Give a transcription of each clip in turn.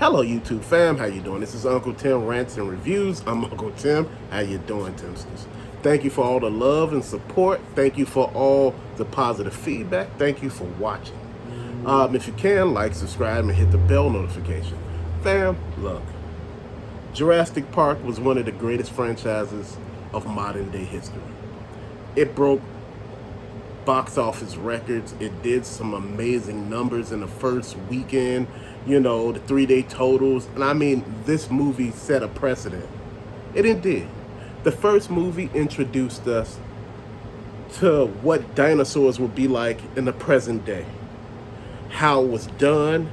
Hello YouTube fam, how you doing? This is Uncle Tim Rants and Reviews. I'm Uncle Tim. How you doing, Timsters? Thank you for all the love and support. Thank you for all the positive feedback. Thank you for watching. If you can, like, subscribe, and hit the bell notification. Fam, look, Jurassic Park was one of the greatest franchises of modern day history. It broke box office records. It did some amazing numbers in the first weekend, you know, the 3-day totals. And I mean, this movie set a precedent. It did. The first movie introduced us to what dinosaurs would be like in the present day. How it was done.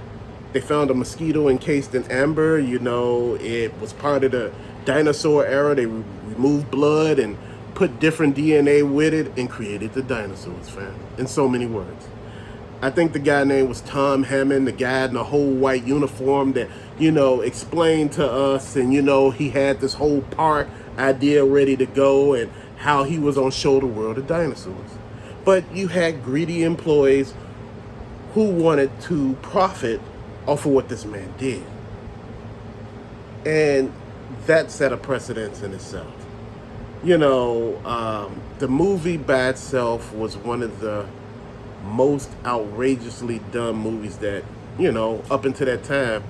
They found a mosquito encased in amber. You know, it was part of the dinosaur era. They removed blood and put different DNA with it and created the dinosaurs, fam, in so many words. I think the guy name was Tom Hammond, the guy in the whole white uniform that, you know, explained to us, and, you know, he had this whole park idea ready to go and how he was on Show the World of Dinosaurs. But you had greedy employees who wanted to profit off of what this man did. And that set a precedence in itself. You know, the movie by itself was one of the most outrageously done movies that, you know, up until that time.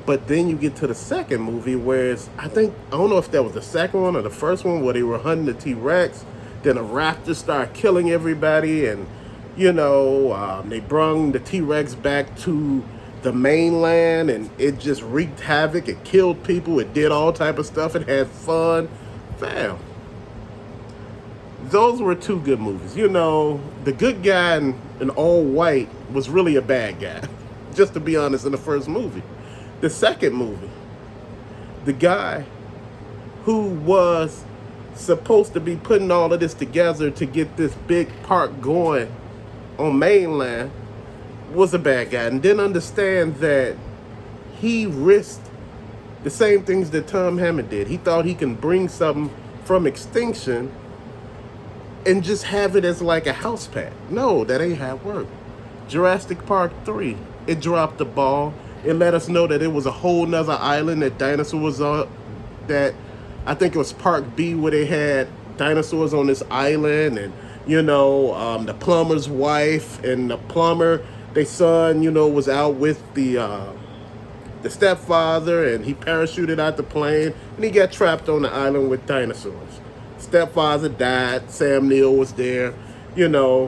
But then you get to the second movie, whereas I don't know if that was the second one or the first one, where they were hunting the T-Rex. Then a raptor started killing everybody, and, you know, they brung the T-Rex back to the mainland, and it just wreaked havoc. It killed people. It did all type of stuff. It had fun. Fam, those were two good movies. You know, the good guy in all white was really a bad guy, just to be honest, in the first movie. The second movie, the guy who was supposed to be putting all of this together to get this big park going on mainland was a bad guy, and didn't understand that he risked the same things that Tom Hammond did. He thought he can bring something from extinction and just have it as like a house pet. No, that ain't how it worked. Jurassic Park 3, it dropped the ball. It let us know that it was a whole nother island that dinosaurs on, that I think it was Park B, where they had dinosaurs on this island, and, you know, the plumber's wife and the plumber, their son, you know, was out with the stepfather, and he parachuted out the plane, and he got trapped on the island with dinosaurs. Stepfather died. Sam Neill was there. You know,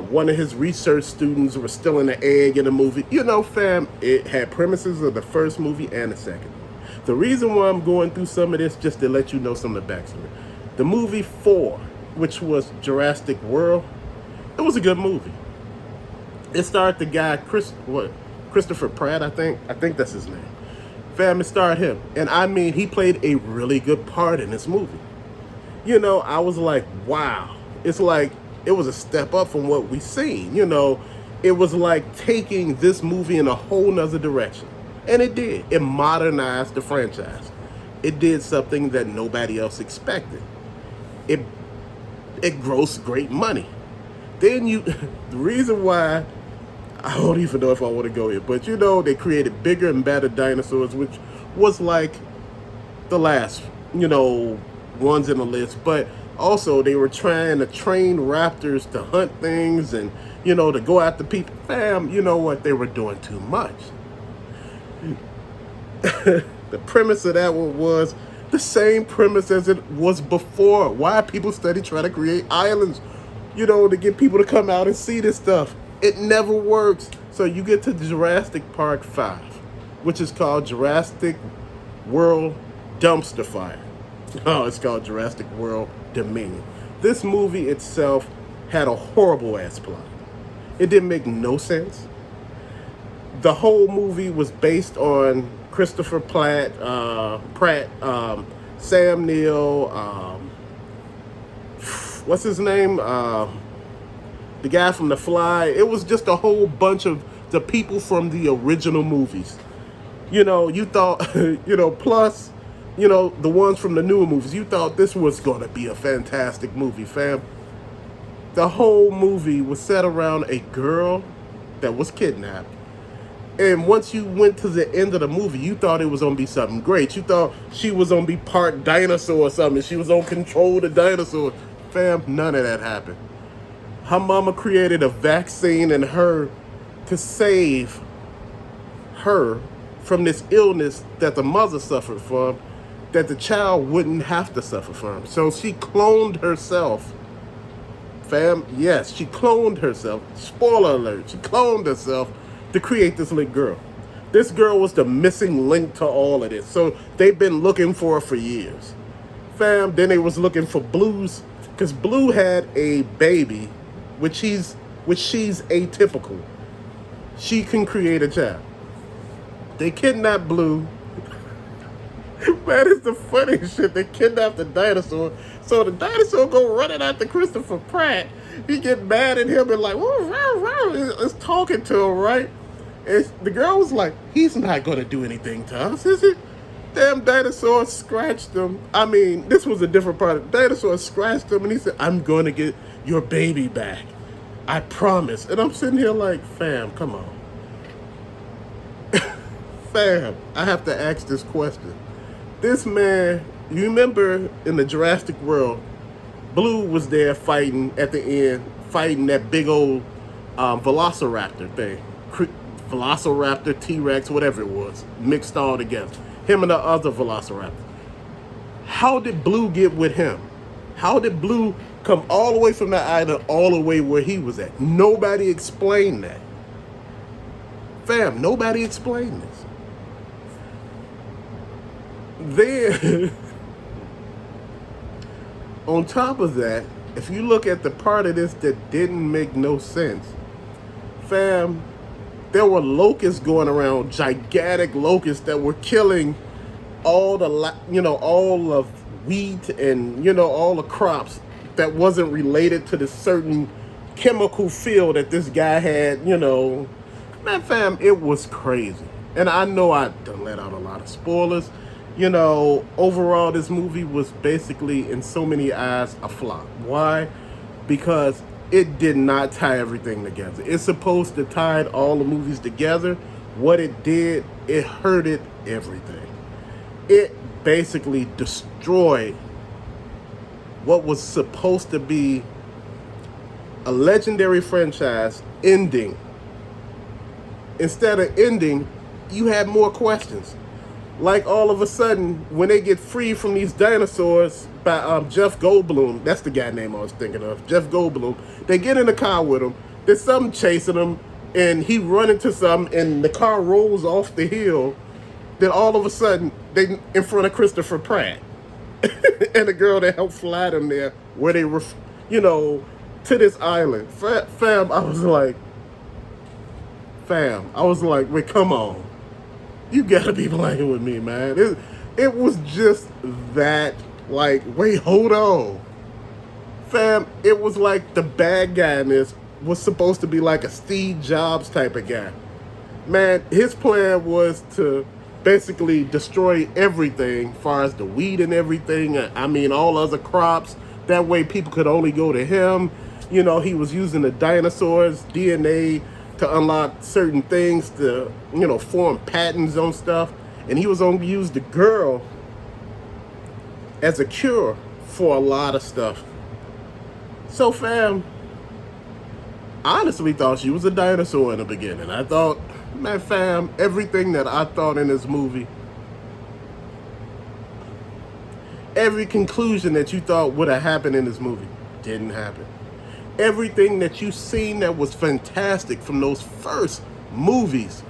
one of his research students was still in the egg in the movie. You know, fam, it had premises of the first movie and the second. The reason why I'm going through some of this, just to let you know some of the backstory. The movie 4, which was Jurassic World, it was a good movie. It starred the guy, Christopher Pratt, I think that's his name. Fam, it starred him. And I mean, he played a really good part in this movie. You know, I was like, wow. It's like, it was a step up from what we seen. You know, it was like taking this movie in a whole nother direction. And it did. It modernized the franchise. It did something that nobody else expected. It grossed great money. Then the reason why, I don't even know if I want to go here, but, you know, they created bigger and better dinosaurs, which was like the last, you know, ones in the list. But also they were trying to train raptors to hunt things and, you know, to go after people. Fam, you know what? They were doing too much. The premise of that one was the same premise as it was before. Why people study trying to create islands, you know, to get people to come out and see this stuff. It never works. So you get to Jurassic Park 5, which is called Jurassic World Dumpster Fire. Oh, it's called Jurassic World Dominion. This movie itself had a horrible ass plot. It didn't make no sense. The whole movie was based on Christopher Pratt, Sam Neill, what's his name? The guy from The Fly. It was just a whole bunch of the people from the original movies. You know, you thought, you know, plus, you know, the ones from the newer movies. You thought this was going to be a fantastic movie, fam. The whole movie was set around a girl that was kidnapped. And once you went to the end of the movie, you thought it was gonna be something great. You thought she was gonna be part dinosaur or something. She was gonna control the dinosaur. Fam, none of that happened. Her mama created a vaccine in her to save her from this illness that the mother suffered from, that the child wouldn't have to suffer from. So she cloned herself. Fam, yes, she cloned herself. Spoiler alert, she cloned herself to create this little girl. This girl was the missing link to all of this. So they've been looking for her for years. Fam, then they was looking for Blue's, because Blue had a baby, which she's atypical. She can create a child. They kidnapped Blue. Man, it's the funniest shit. They kidnapped the dinosaur. So the dinosaur go running after Christopher Pratt. He get mad at him and like, woo, woo, woo. It's talking to him, right? And the girl was like, he's not going to do anything to us, is he? Damn dinosaur scratched him. I mean, this was a different part. The dinosaur scratched him and he said, I'm going to get your baby back. I promise. And I'm sitting here like, fam, come on. Fam, I have to ask this question. This man, you remember in the Jurassic World, Blue was there fighting at the end, fighting that big old velociraptor thing. Velociraptor, T-Rex, whatever it was, mixed all together. Him and the other velociraptor. How did Blue get with him? How did Blue come all the way from the island all the way where he was at? Nobody explained that. Fam, nobody explained this. Then, on top of that, if you look at the part of this that didn't make no sense, fam, there were locusts going around, gigantic locusts that were killing all of wheat and, all the crops that wasn't related to the certain chemical field that this guy had, Man, fam, it was crazy. And I know I done let out a lot of spoilers. Overall, this movie was basically, in so many eyes, a flop. Why? Because it did not tie everything together. It's supposed to tie all the movies together. What it did, it hurted everything. It basically destroyed what was supposed to be a legendary franchise ending. Instead of ending, you had more questions. Like all of a sudden, when they get free from these dinosaurs by Jeff Goldblum, that's the guy name I was thinking of, Jeff Goldblum, they get in the car with him, there's something chasing him, and he run into something, and the car rolls off the hill, then all of a sudden, they in front of Christopher Pratt, and the girl that helped fly them there, where they were, to this island. Fam, I was like, wait, come on. You gotta be playing with me, man. It was just that, like, wait, hold on. Fam, it was like the bad guy in this was supposed to be like a Steve Jobs type of guy. Man, his plan was to basically destroy everything as far as the weed and everything. I mean, all other crops. That way people could only go to him. He was using the dinosaurs' DNA to unlock certain things, to, form patents on stuff. And he was going to use the girl as a cure for a lot of stuff. So, fam, I honestly thought she was a dinosaur in the beginning. I thought, man, fam, everything that I thought in this movie, every conclusion that you thought would have happened in this movie didn't happen. Everything that you seen that was fantastic from those first movies,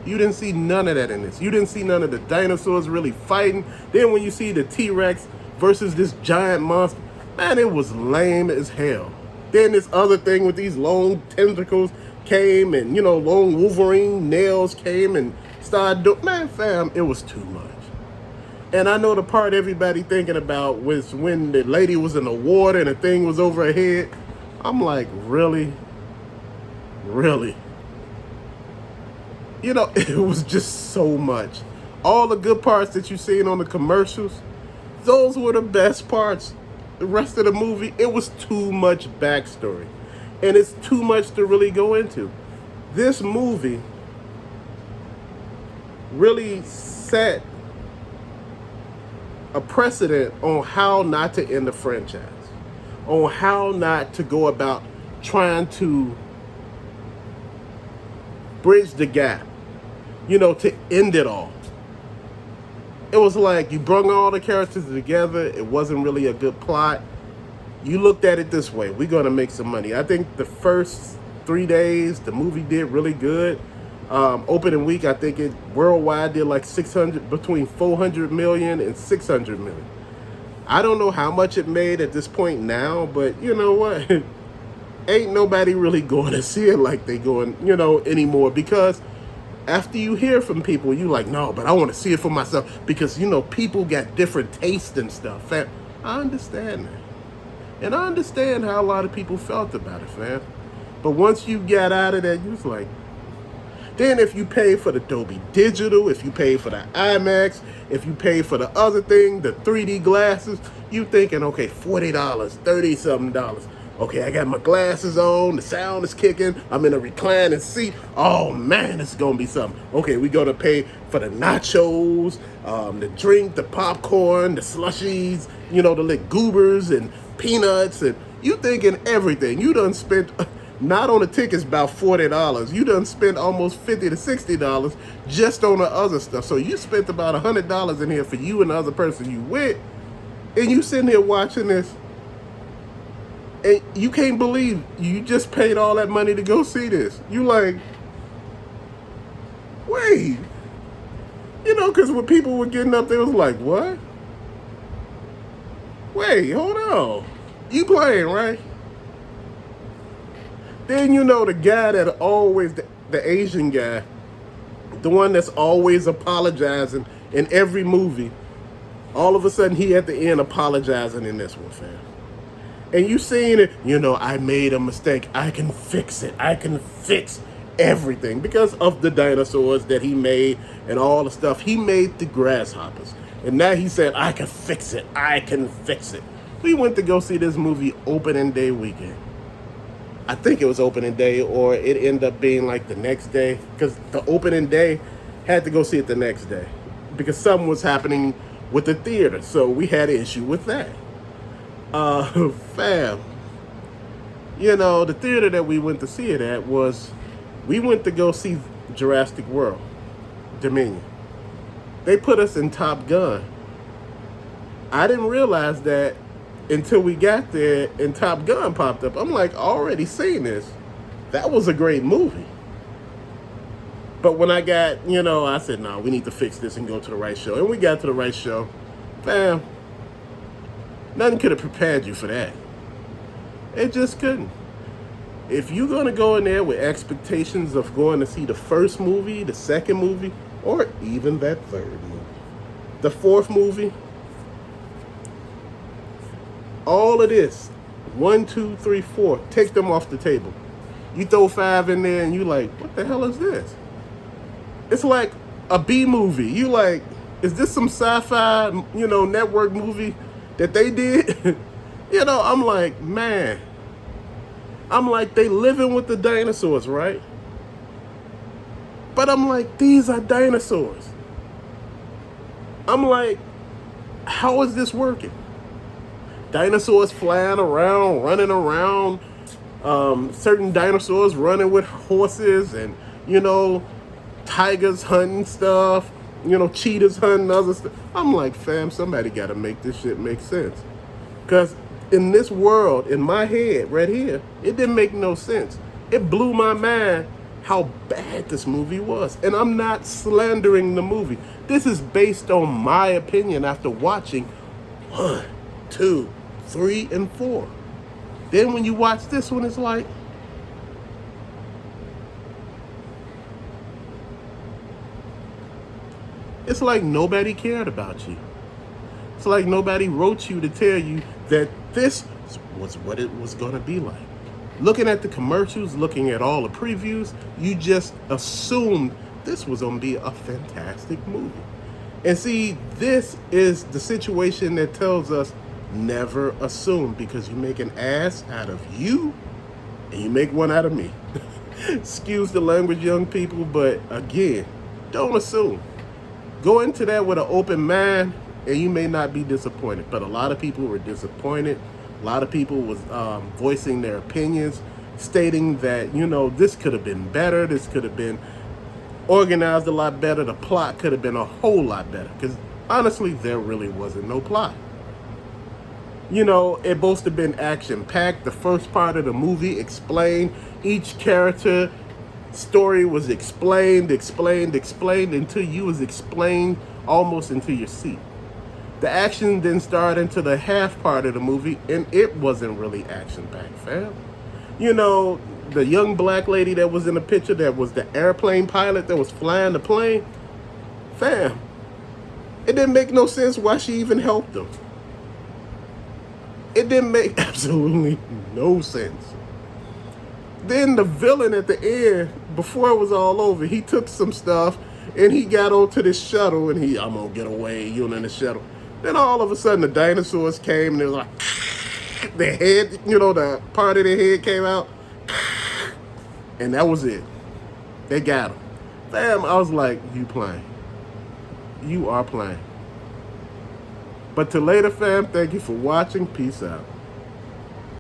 you didn't see none of that in this. You didn't see none of the dinosaurs really fighting. Then when you see the T-Rex versus this giant monster, man, it was lame as hell. Then this other thing with these long tentacles came, and, long Wolverine nails came and started doing, man, fam, it was too much. And I know the part everybody thinking about was when the lady was in the water and the thing was over her head. I'm like, really? Really? It was just so much. All the good parts that you seen on the commercials, those were the best parts. The rest of the movie, it was too much backstory. And it's too much to really go into. This movie really set a precedent on how not to end a franchise, on how not to go about trying to bridge the gap, to end it all. It was like you brung all the characters together. It wasn't really a good plot. You looked at it this way: we're gonna make some money. I think the first 3 days the movie did really good. Opening week, I think it worldwide did like 600, between 400 million and 600 million. I don't know how much it made at this point now, but you know what? Ain't nobody really going to see it like they going, anymore, because after you hear from people, you like, no, but I want to see it for myself, because people got different tastes and stuff, fam. I understand that, and I understand how a lot of people felt about it, fam. But once you got out of that, you was like, then if you pay for the Dolby Digital, if you pay for the IMAX, if you pay for the other thing, the 3D glasses, you thinking, okay, $40, $30-something. Okay, I got my glasses on, the sound is kicking, I'm in a reclining seat. Oh man, it's gonna be something. Okay, we gonna pay for the nachos, the drink, the popcorn, the slushies, the little goobers and peanuts, and you thinking everything. You done spent, not on the tickets, about $40. You done spent almost $50 to $60 just on the other stuff. So you spent about $100 in here for you and the other person you with, and you sitting here watching this, and you can't believe you just paid all that money to go see this. You like, wait, because when people were getting up, they was like, what? Wait, hold on. You playing, right? Then the guy that always, the Asian guy, the one that's always apologizing in every movie, all of a sudden he at the end apologizing in this one, fam. And you seen it, I made a mistake. I can fix it. I can fix everything because of the dinosaurs that he made and all the stuff. He made the grasshoppers. And now he said, I can fix it. I can fix it. We went to go see this movie opening day weekend. I think it was opening day, or it ended up being like the next day, because the opening day had to go see it the next day because something was happening with the theater. So we had an issue with that. Fam, the theater that we went to see it at we went to go see Jurassic World Dominion. They put us in Top Gun. I didn't realize that until we got there and Top Gun popped up. I'm like, already seen this. That was a great movie. But when I got, I said, no, we need to fix this and go to the right show. And we got to the right show. Fam, nothing could have prepared you for that. It just couldn't. If you're going to go in there with expectations of going to see the first movie, the second movie, or even that third movie, the fourth movie, all of this, 1, 2, 3, 4, take them off the table. You throw 5 in there and you like, what the hell is this? It's like a B movie. You like, is this some sci-fi, network movie that they did? I'm like, man. I'm like, they living with the dinosaurs, right? But I'm like, these are dinosaurs. I'm like, how is this working? Dinosaurs flying around, running around. Certain dinosaurs running with horses, and tigers hunting stuff. Cheetahs hunting other stuff. I'm like, fam, somebody got to make this shit make sense. Because in this world, in my head right here, it didn't make no sense. It blew my mind how bad this movie was. And I'm not slandering the movie. This is based on my opinion after watching 1, 2, 3, and 4. Then when you watch this one, it's like, nobody cared about you. It's like nobody wrote you to tell you that this was what it was going to be like. Looking at the commercials, looking at all the previews, you just assumed this was going to be a fantastic movie. And see, this is the situation that tells us never assume, because you make an ass out of you and you make one out of me. Excuse the language, young people, but again, don't assume. Go into that with an open mind, and you may not be disappointed. But a lot of people were disappointed. A lot of people was voicing their opinions, stating that, you know, this could have been better. This could have been organized a lot better. The plot could have been a whole lot better. Because honestly, there really wasn't no plot. You know, it supposed to have been action-packed. The first part of the movie explained each character. Story was explained until you was explained almost into your seat. The action then started into the half part of the movie, and it wasn't really action-packed, fam. You know, the young black lady that was in the picture that was the airplane pilot that was flying the plane, fam, it didn't make no sense why she even helped them. It didn't make absolutely no sense. Then the villain at the end, before it was all over, he took some stuff and he got onto this shuttle and I'm gonna get away, you know, in the shuttle. Then all of a sudden the dinosaurs came and it was like, the head, you know, the part of the head came out. And that was it. They got him. Damn, I was like, you playing. You are playing. But till later, fam, thank you for watching. Peace out.